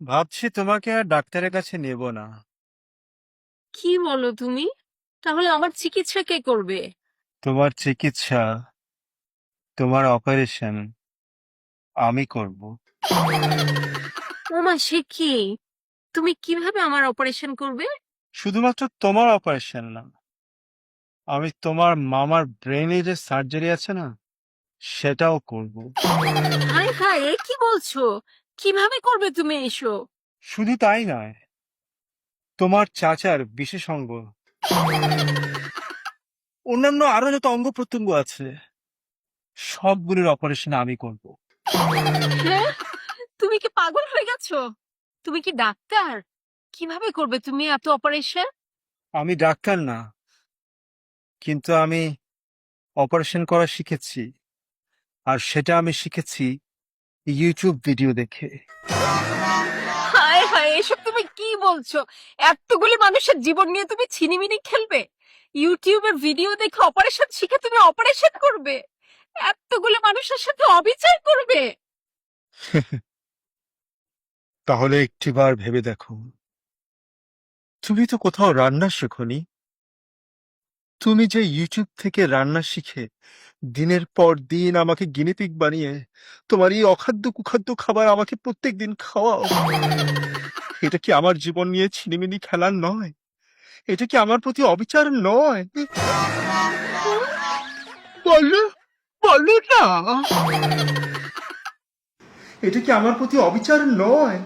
ভাবছি তোমাকে আর ডাক্তারের কাছে নেব না। কি বলো তুমি? তাহলে আমার চিকিৎসা কে করবে? তোমার চিকিৎসা, তোমার অপারেশন আমি করব। ওমা, সে কি? তুমি কিভাবে আমার অপারেশন করবে? শুধুমাত্র তোমার অপারেশন না, আমি তোমার মামার ব্রেনে যে সার্জারি আছে না, সেটাও করব। হায় হায়, এ কি বলছো? কিভাবে করবে তুমি এসব? শুধু তাই নয়, তোমার চাচার বিশেষজ্ঞ, অন্যান্য আরো যত অঙ্গ প্রত্যঙ্গ আছে, সবগুলোর অপারেশন আমি করব। হ্যাঁ, তুমি কি পাগল হয়ে গেছো? তুমি কি ডাক্তার? কিভাবে করবে তুমি এত অপারেশন? আমি ডাক্তার না, কিন্তু আমি অপারেশন করা শিখেছি। আর সেটা আমি শিখেছি ইউটিউব ভিডিও দেখে। হায় হায়, এসব তুমি কি বলছো? এতগুলি মানুষের জীবন নিয়ে তুমি ছিনিমিনি খেলবে? ইউটিউবের ভিডিও দেখে অপারেশন শিখে তুমি অপারেশন করবে? এতগুলো মানুষের সাথে অবিচার করবে? তাহলে একটিবার ভেবে দেখো, তুমি তো কোথাও রান্না শেখোনি। তুমি যে ইউটিউব থেকে রান্না শিখে দিনের পর দিন আমাকে গিনিপিগ বানিয়ে তোমার এই অখাদ্য কুখাদ্য খাবার আমাকে প্রত্যেক দিন খাওয়াও, এটা কি আমার জীবন নিয়ে ছিনিমিনি খেলার নয়? এটা কি আমার প্রতি অবিচার নয়? বলো, বলো না, এটা কি আমার প্রতি অবিচার নয়?